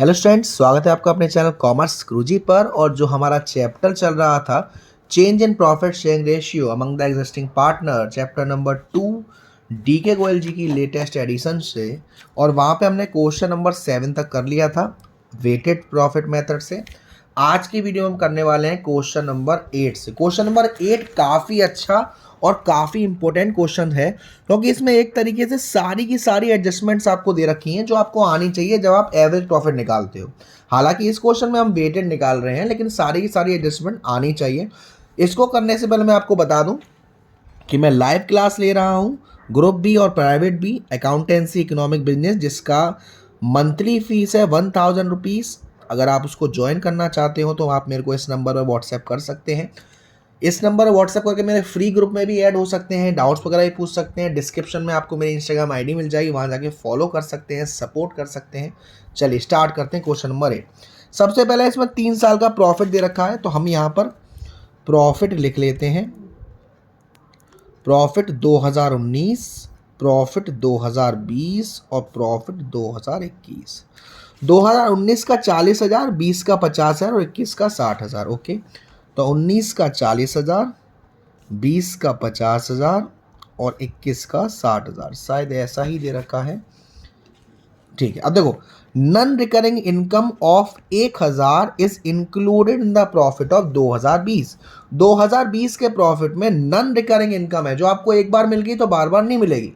Hello students, स्वागत है आपका अपने चैनल कॉमर्स गुरुजी पर। और जो हमारा चैप्टर चल रहा था change in profit sharing ratio among the existing partner, chapter number 2 D के गोयल जी की लेटेस्ट एडिशन से, और वहाँ पे हमने क्वेश्चन नंबर 7 तक कर लिया था वेटेड प्रॉफिट मेथड से। आज की वीडियो में हम करने वाले हैं क्वेश्चन नंबर 8 से। क्वेश्चन नंबर 8 काफ़ी अच्छा और काफ़ी इंपॉर्टेंट क्वेश्चन है, क्योंकि इसमें एक तरीके से सारी की सारी एडजस्टमेंट्स आपको दे रखी हैं जो आपको आनी चाहिए जब आप एवरेज प्रॉफिट निकालते हो। हालांकि इस क्वेश्चन में हम वेटेड निकाल रहे हैं, लेकिन सारी की सारी एडजस्टमेंट आनी चाहिए। इसको करने से पहले मैं आपको बता दूं कि मैं लाइव क्लास ले रहा हूं, ग्रुप बी और private B, accountancy economic business, जिसका मंथली फीस है 1000 रुपीज़। अगर आप उसको ज्वाइन करना चाहते हो तो आप मेरे को इस नंबर पर व्हाट्सएप कर सकते हैं। इस नंबर पर व्हाट्सएप करके मेरे फ्री ग्रुप में भी ऐड हो सकते हैं, डाउट्स वगैरह भी पूछ सकते हैं। डिस्क्रिप्शन में आपको मेरी इंस्टाग्राम आईडी मिल जाएगी, वहाँ जाके फॉलो कर सकते हैं, सपोर्ट कर सकते हैं। चलिए स्टार्ट करते हैं क्वेश्चन नंबर 8। सबसे पहले इसमें 3 साल का प्रॉफिट दे रखा है, तो हम यहाँ पर प्रॉफिट लिख लेते हैं। प्रॉफिट 2019, प्रॉफिट 2020 और प्रॉफिट 2021। 2019 का 40,000, 20 का 50,000 और 21 का 60,000। ओके, तो 19 का 40,000, 20 का 50,000 और 21 का 60,000, शायद ऐसा ही दे रखा है। ठीक है, अब देखो, non recurring income of 1,000 is included in the profit of 2020। 2020 के प्रॉफिट में नन रिकरिंग इनकम है, जो आपको एक बार मिल गई तो बार बार नहीं मिलेगी।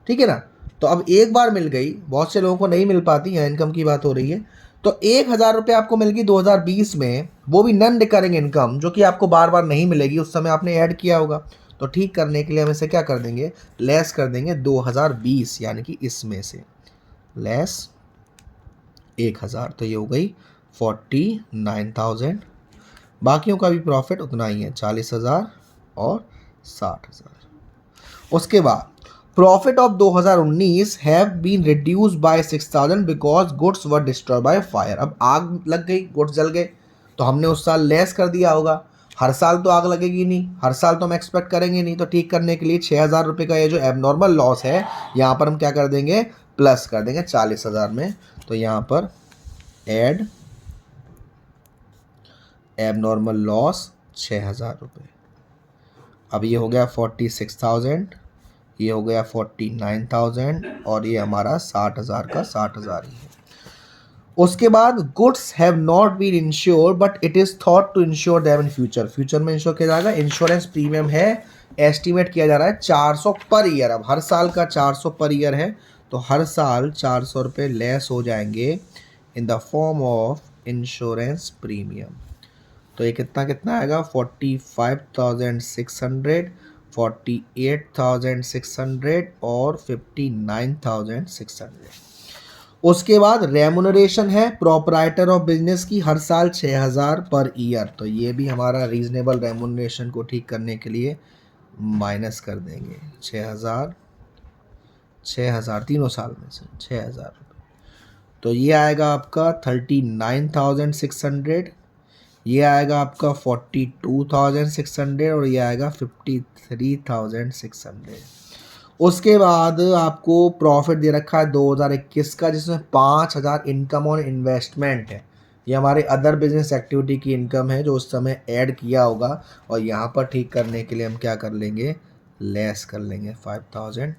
ठीक है ना। तो अब एक बार मिल गई, बहुत से लोगों को नहीं मिल पाती है, इनकम की बात हो रही है। तो 1,000 रुपये आपको मिल गई 2020 में, वो भी नन रिकरिंग इनकम, जो कि आपको बार बार नहीं मिलेगी, उस समय आपने ऐड किया होगा। तो ठीक करने के लिए हम इसे क्या कर देंगे, लेस कर देंगे 2020, यानी कि इसमें से लेस 1,000, तो ये हो गई 49,000। बाकियों का भी प्रॉफिट उतना ही है, 40,000 और 60,000। उसके बाद profit of 2019 have been reduced by 6,000 because goods were destroy by fire. अब आग लग गई, गुड्स जल गए, तो हमने उस साल लेस कर दिया होगा। हर साल तो आग लगेगी नहीं, हर साल तो हम एक्सपेक्ट करेंगे नहीं। तो ठीक करने के लिए 6,000 रुपये का ये जो एबनॉर्मल लॉस है, यहाँ पर हम क्या कर देंगे, प्लस कर देंगे 40,000 में। तो यहाँ पर एड एबनॉर्मल लॉस 6,000 रुपये। अब ये हो गया 46,000, ये हो गया 49,000 और ये हमारा 60,000 का 60,000 ही है। उसके बाद goods have not been insure but it is thought to insure them in future. Future में इंश्योर किया जाएगा। इंश्योरेंस प्रीमियम है, एस्टिमेट किया जा रहा है 400 पर ईयर। अब हर साल का 400 पर ईयर है, तो हर साल 400 रुपये लेस हो जाएंगे in the form of insurance premium. तो ये कितना कितना आएगा, 45,600, 48,600 और 59,600। उसके बाद रेमुनरेशन है प्रोपराइटर ऑफ बिजनेस की, हर साल 6,000 पर ईयर। तो ये भी हमारा रीजनेबल रेमुनरेशन को ठीक करने के लिए माइनस कर देंगे 6,000, 6,000 तीनों साल में से 6,000 रुपये। तो ये आएगा आपका 39,600, ये आएगा आपका 42,600 और ये आएगा 53,600। उसके बाद आपको प्रॉफिट दे रखा है 2021 का, जिसमें 5,000 इनकम ऑन इन्वेस्टमेंट है। ये हमारे अदर बिजनेस एक्टिविटी की इनकम है, जो उस समय ऐड किया होगा। और यहाँ पर ठीक करने के लिए हम क्या कर लेंगे, लेस कर लेंगे 5,000।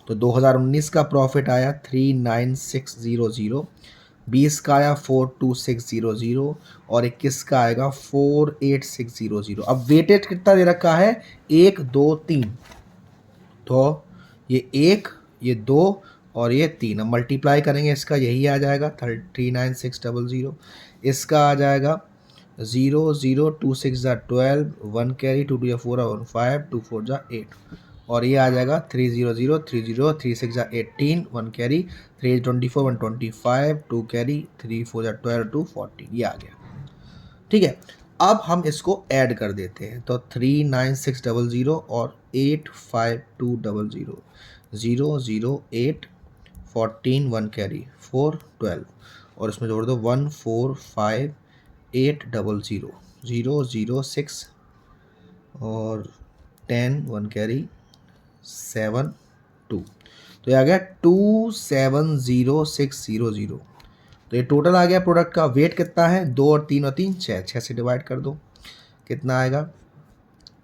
तो 2019 का प्रॉफिट आया 39,600, 20 का आया 42,600 और 21 का आएगा 48,600। अब वेटेज कितना दे रखा है, 1 2 3। तो ये 1, ये 2 और ये 3, अब मल्टीप्लाई करेंगे इसका, यही आ जाएगा 39,600। इसका आ जाएगा 0 0 2 6 12, 1 कैरी, 2 2 4 1 5, 2 4 8 और ये आ जाएगा 3 0 0 3 0 3 6 18, 1 कैरी, 3 24 1 25, 2 कैरी, 3 4 12 2 40, ये आ गया। ठीक है, अब हम इसको ऐड कर देते हैं। तो 39,600 और 85200, 0 0 8 14, 1 कैरी, 4 12 और इसमें जोड़ दो 1 4 5 800, 0 0 6 और 10, 1 कैरी, 7 2। तो ये आ गया 270600। तो ये टोटल आ गया प्रोडक्ट का। वेट कितना है, 2 और 3 और 3 6, 6 से डिवाइड कर दो, कितना आएगा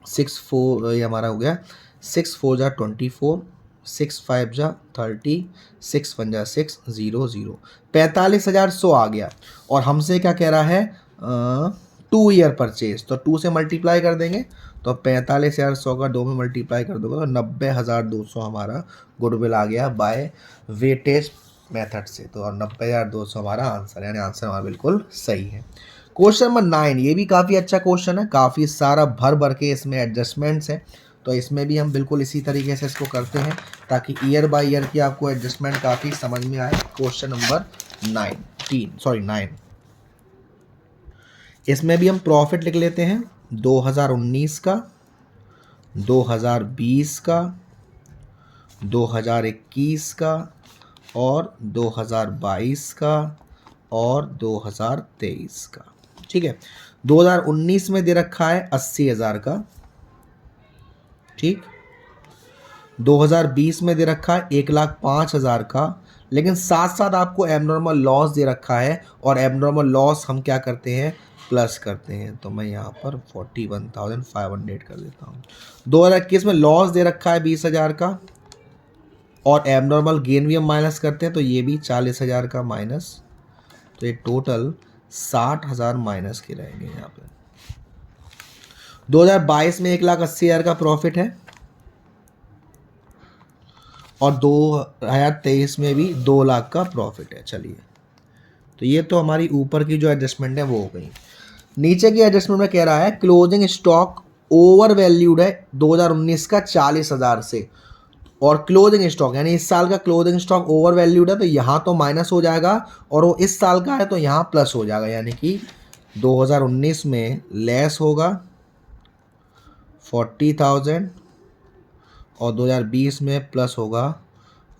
6 4, ये हमारा हो गया 6 4 जा 24, 6 5 जा 30, 6 1 जा 6 0 0, 45,100 आ गया। और हमसे क्या कह रहा है 2 ईयर परचेज, तो 2 से मल्टीप्लाई कर देंगे, तो 45,100 का 2 में मल्टीप्लाई कर दोगे तो 90,200 हमारा गुडविल आ गया बाय वेटेज मेथड से। तो और 90,200 हमारा आंसर, यानी आंसर हमारा बिल्कुल सही है। क्वेश्चन नंबर 9, ये भी काफ़ी अच्छा क्वेश्चन है, काफ़ी सारा भर भर के इसमें एडजस्टमेंट्स हैं। तो इसमें भी हम बिल्कुल इसी तरीके से इसको करते हैं ताकि ईयर बाय ईयर की आपको एडजस्टमेंट काफ़ी समझ में आए। क्वेश्चन नंबर 9, इसमें भी हम प्रॉफिट लिख लेते हैं 2019 का, 2020 का, 2021 का और 2022 का और 2023 का। ठीक है, 2019 में दे रखा है 80,000 का, ठीक। 2020 में दे रखा है 1,05,000 का, लेकिन साथ साथ आपको एबनॉर्मल लॉस दे रखा है, और एबनॉर्मल लॉस हम क्या करते हैं, प्लस करते हैं। तो मैं यहाँ पर 41,500 कर देता हूँ। 2021 में लॉस दे रखा है 20,000 का, और एबनॉर्मल गेन भी हम माइनस करते हैं, तो ये भी 40,000 का माइनस, तो ये टोटल 60,000 माइनस के रहेंगे यहाँ पे। 2022 में 1,80,000 का प्रॉफिट है, और 2023 में भी 2 लाख का प्रॉफिट है। चलिए, तो ये तो हमारी ऊपर की जो एडजस्टमेंट है वो हो गई। नीचे की एडजस्टमेंट में कह रहा है क्लोजिंग स्टॉक ओवर वैल्यूड है 2019 का 40,000 से, और क्लोजिंग स्टॉक यानी इस साल का क्लोजिंग स्टॉक ओवर वैल्यूड है, तो यहाँ तो माइनस हो जाएगा, और वो इस साल का है तो यहाँ प्लस हो जाएगा, यानी कि 2019 में लेस होगा 40,000 और 2020 में प्लस होगा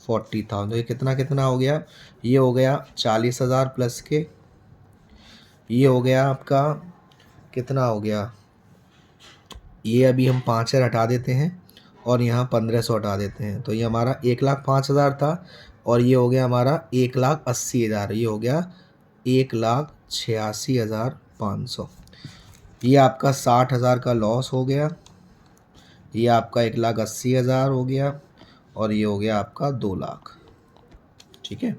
40,000। ये कितना कितना हो गया, ये हो गया 40,000 प्लस के, ये हो गया आपका कितना हो गया, ये अभी हम 5,000 हटा देते हैं और यहाँ 1,500 हटा देते हैं, तो ये हमारा 1,05,000 था, और ये हो गया हमारा 1,80,000, ये हो गया 1,86,500। ये आपका 60,000 का लॉस हो गया, ये आपका 1,80,000 हो गया, और ये हो गया आपका 2 लाख। ठीक है,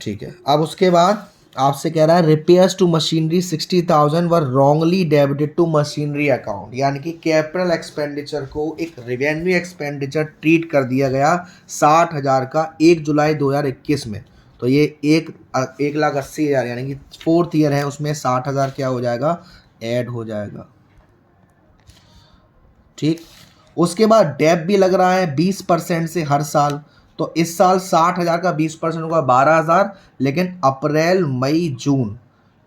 ठीक है। अब उसके बाद आपसे कह रहा है repairs to machinery 60,000 were wrongly debited to machinery account, यानी कि कैपिटल एक्सपेंडिचर को एक रेवेन्यू एक्सपेंडिचर ट्रीट कर दिया गया 60,000 का 1 जुलाई 2021 में। तो ये 1,80,000 यानी कि 4th ईयर है, उसमें 60,000 क्या हो जाएगा, ऐड हो जाएगा। ठीक, उसके बाद डेप भी लग रहा है 20% से हर साल, तो इस साल 60,000 का 20% होगा 12,000, लेकिन अप्रैल मई जून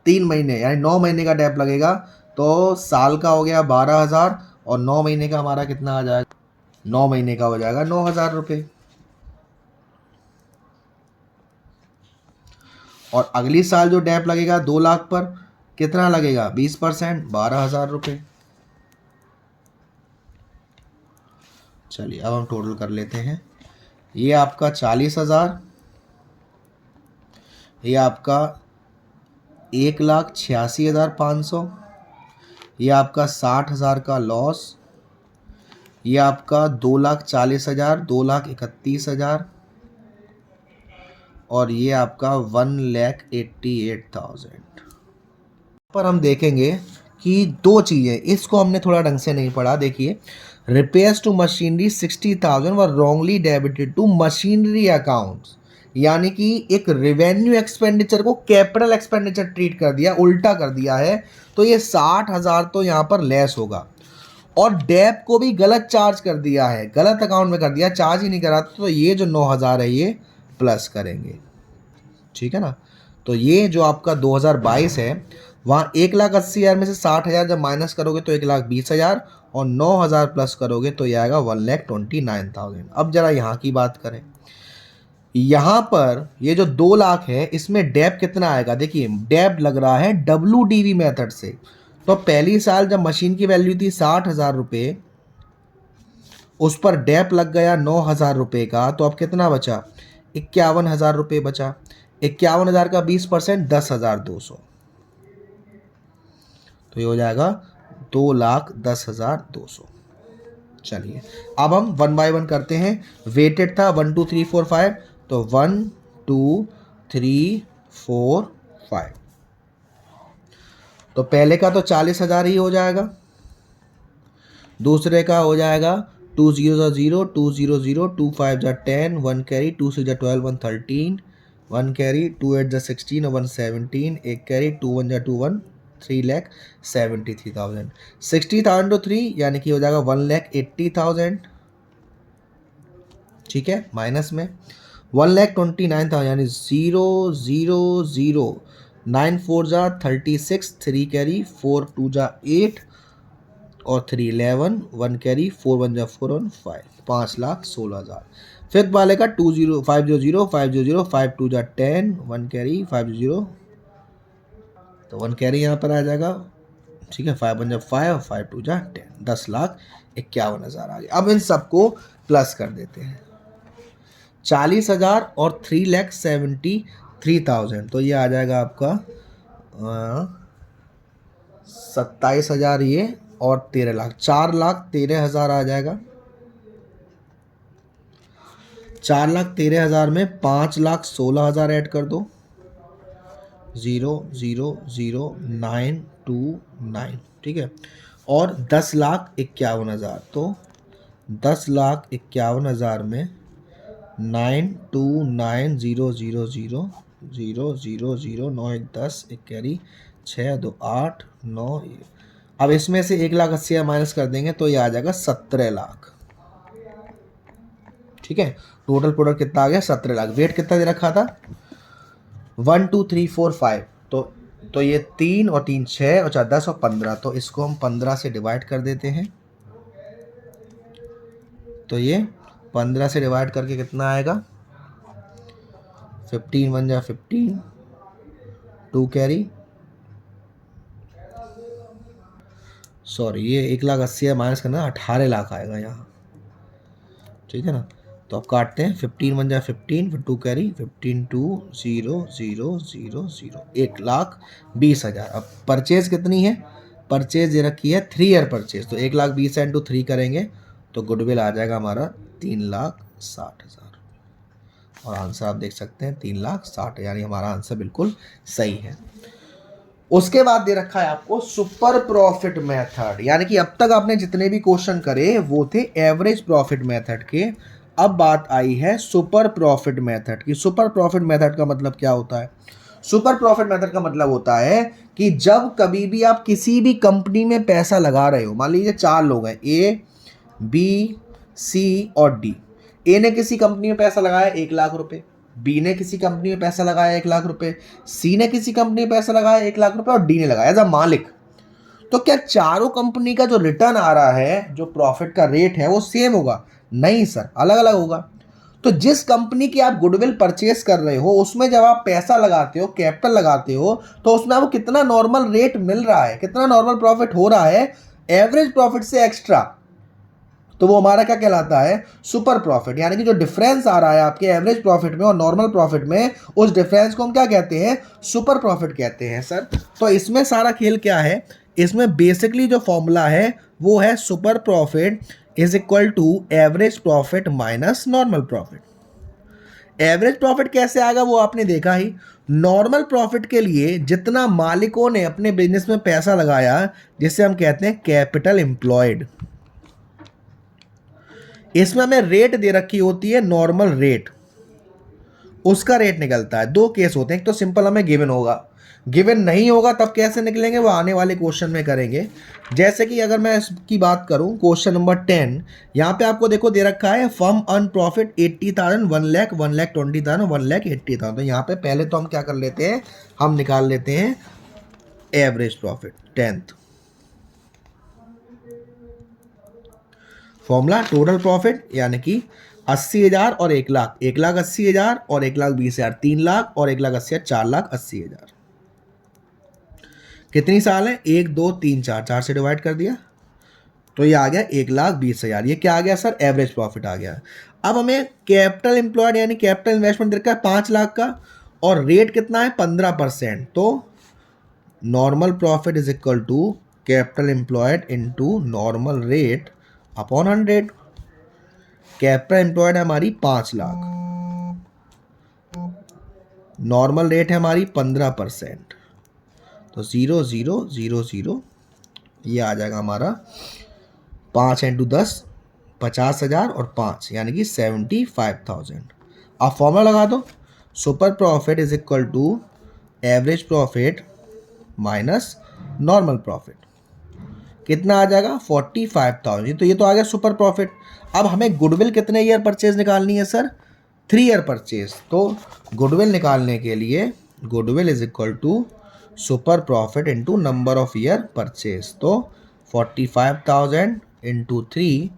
3 महीने यानी 9 महीने का डेप लगेगा, तो साल का हो गया 12,000, और 9 महीने का हमारा कितना आ जाएगा, 9 महीने का हो जाएगा 9,000 रुपये। और अगली साल जो डेप लगेगा 2 लाख पर कितना लगेगा, 20%, 12,000 रुपये। चलिए, अब हम टोटल कर लेते हैं। ये आपका 40,000, ये आपका 1,86,500, ये आपका 60,000 का लॉस, ये आपका 2,40,000, 2,31,000, और ये आपका 1,88,000। पर हम देखेंगे कि 2 चीज़ें, इसको हमने थोड़ा ढंग से नहीं पढ़ा। देखिए, repairs to machinery 60,000 were wrongly debited to machinery accounts, यानी कि एक रेवेन्यू एक्सपेंडिचर को कैपिटल एक्सपेंडिचर ट्रीट कर दिया, उल्टा कर दिया है, तो ये 60,000 तो यहाँ पर लेस होगा। और डेप को भी गलत चार्ज कर दिया है, गलत अकाउंट में कर दिया, चार्ज ही नहीं करा, तो ये जो 9,000 है ये प्लस करेंगे। ठीक है ना, तो ये जो आपका 2022 है, वहाँ 1,80,000 में से 60,000 जब माइनस करोगे तो 1,20,000, और 9,000 प्लस करोगे तो ये आएगा 1,29,000। अब जरा यहाँ की बात करें, यहाँ पर ये जो 2 लाख है, इसमें डेप कितना आएगा, देखिए डेप लग रहा है WDV मेथड से। तो पहली साल जब मशीन की वैल्यू थी 60,000 रुपये, उस पर डेप लग गया 9,000 रुपये का, तो अब कितना बचा, 51,000 रुपये बचा। 51,000 का 20%, 10,200, तो ये हो जाएगा 2,10,200। चलिए अब हम 1 बाय 1 करते हैं। वेटेड था 1 2 3 4 5, तो 1 2 3 4 5, तो पहले का तो 40,000 ही हो जाएगा, दूसरे का हो जाएगा 2 0 0 2 0 0 2 5 जा 10, 1 कैरी, 2 6 जा 12, 1 13, 1 कैरी, 2 8 जा 16 और 1 17, एक कैरी, 2 1 जा 2 1, 3,73,000। 60,000 टू 3 यानी कि हो जाएगा 1,80,000, ठीक है, माइनस में 1,29,000 यानी 0 0 0, 9 4 जा 36, 3 कैरी, 4 2 जा 8 और 3 11, 1 कैरी, 4 1 जा 4 1 5, 5,16,000। फिफ्थ वाले का 2 0 5 0 0 5 0 0 5 2 जा 10, 1 कैरी, 5 0, तो 1 कैरी यहाँ पर आ जाएगा, ठीक है, 5 1 जा 5 और 5 2 जा 10, 10,51,000 आ गया। अब इन सबको प्लस कर देते हैं, 40,000 और 3,73,000, तो ये आ जाएगा आपका 27,000 ये और 13,00,000, 4,13,000 आ जाएगा। 4,13,000 में 5,16,000 ऐड कर दो, 0,0,0,929, ठीक है, और 10,51,000, तो 10,51,000 में 929,000,000,000 10 एक कैरी, 6 2 8 9, अब इसमें से 1,80,000 माइनस कर देंगे तो ये आ जाएगा 17 लाख, ठीक है। टोटल प्रोडक्ट कितना आ गया, 17 लाख। वेट कितना दे रखा था, 1 2 3 4 5, तो ये 3 और 3 6 और 4 10 और 15, तो इसको हम 15 से डिवाइड कर देते हैं, तो ये 15 से डिवाइड करके कितना आएगा, 15 1 जा 15, 2 कैरी, सॉरी ये 1,80,000 माइनस करना, 18 लाख आएगा यहाँ, ठीक है ना। तो अब काटते हैं, 15 1 जा 15, फिर 2 कैरी, 15 2 0 0 0 0, 1,20,000। अब परचेज कितनी है, परचेज दे रखी है 3 ईयर परचेज, तो 1,20,000 इंटू 3 करेंगे तो गुडविल आ जाएगा हमारा 3,60,000, और आंसर आप देख सकते हैं 3,60,000, यानी हमारा आंसर बिल्कुल सही है। उसके बाद दे रखा है आपको सुपर प्रॉफिट मेथड, यानी कि अब तक आपने जितने भी क्वेश्चन करे वो थे एवरेज प्रॉफिट मेथड के, अब बात आई है सुपर प्रॉफिट मेथड की। सुपर प्रॉफिट मेथड का मतलब क्या होता है, सुपर प्रॉफिट मेथड का मतलब होता है कि जब कभी भी आप किसी भी कंपनी में पैसा लगा रहे हो, मान लीजिए 4 लोग हैं, ए बी सी और डी, ए ने किसी कंपनी में पैसा लगाया 1,00,000 रुपए, बी ने किसी कंपनी में पैसा लगाया 1,00,000 रुपए, सी ने किसी कंपनी में पैसा लगाया 1,00,000 रुपए और डी ने लगाया एज अ मालिक, तो क्या चारों कंपनी का जो रिटर्न आ रहा है, जो प्रॉफिट का रेट है वो सेम होगा? नहीं सर, अलग अलग होगा। तो जिस कंपनी की आप गुडविल परचेस कर रहे हो उसमें जब आप पैसा लगाते हो, कैपिटल लगाते हो, तो उसमें आपको कितना नॉर्मल रेट मिल रहा है, कितना नॉर्मल प्रॉफिट हो रहा है एवरेज प्रॉफिट से एक्स्ट्रा, तो वो हमारा क्या कहलाता है, सुपर प्रॉफिट। यानी कि जो डिफरेंस आ रहा है आपके एवरेज प्रॉफिट में और नॉर्मल प्रॉफिट में, उस डिफरेंस को हम क्या कहते हैं, सुपर प्रॉफिट कहते हैं सर। तो इसमें सारा खेल क्या है, इसमें बेसिकली जो फॉर्मूला है वो है super profit is equal to average profit minus normal profit. Average profit कैसे आएगा वो आपने देखा ही, नॉर्मल प्रॉफिट के लिए जितना मालिकों ने अपने बिजनेस में पैसा लगाया, जिसे हम कहते हैं कैपिटल एम्प्लॉयड, इसमें हमें रेट दे रखी होती है नॉर्मल रेट, उसका रेट निकलता है। दो केस होते हैं, एक तो सिंपल हमें गिवन होगा, गिवन नहीं होगा तब कैसे निकलेंगे वो आने वाले क्वेश्चन में करेंगे। जैसे कि अगर मैं इसकी बात करूं, क्वेश्चन नंबर 10, यहाँ पे आपको देखो दे रखा है फर्म अर्न प्रॉफिट 80,000, 1 लाख, 1,20,000, 1,80,000। तो यहाँ पे पहले तो हम क्या कर लेते हैं, हम निकाल लेते हैं average profit 10th formula, total profit यानी कि 80,000 और 1,00,000, 1,80,000 और 1,20,000, 3 लाख और 1,80,000, 4,80,000। कितनी साल है, 1 2 3 4, 4 से डिवाइड कर दिया तो ये आ गया 1,20,000। ये क्या आ गया सर, एवरेज प्रॉफिट आ गया। अब हमें कैपिटल एम्प्लॉयड यानी कैपिटल इन्वेस्टमेंट दे रखा है 5 लाख का, और रेट कितना है 15%, तो normal profit is equal to capital employed into normal rate upon 100। Capital employed है हमारी 5 लाख, नॉर्मल रेट है हमारी 15%, तो 0,0,0,0 ये आ जाएगा हमारा 5 इंटू 10 50,000 और 5 यानी कि 75,000। आप फॉर्मूला लगा दो, super profit is equal to average profit minus normal profit, कितना आ जाएगा 45,000। तो ये तो आ गया सुपर प्रॉफिट। अब हमें गुडविल कितने ईयर परचेज निकालनी है सर, 3 ईयर परचेज। तो गुडविल निकालने के लिए goodwill is equal to super profit into number of year purchase, तो 45,000 इंटू 3,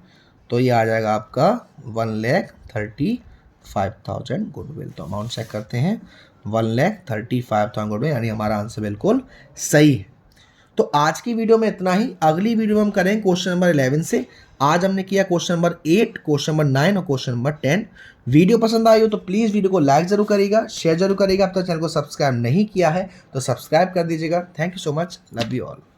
तो ये आ जाएगा आपका 1,35,000 गुडविल। तो अमाउंट चेक करते हैं, 1,35,000 गुडविल, यानी हमारा आंसर बिल्कुल सही है। तो आज की वीडियो में इतना ही। अगली वीडियो में हम करेंगे क्वेश्चन नंबर 11 से। आज हमने किया क्वेश्चन नंबर 8, क्वेश्चन नंबर 9 और क्वेश्चन नंबर 10। वीडियो पसंद आई हो तो प्लीज़ वीडियो को लाइक जरूर करिएगा, शेयर जरूर करिएगा। अब तक चैनल को सब्सक्राइब नहीं किया है तो सब्सक्राइब कर दीजिएगा। Thank you so much, love you all.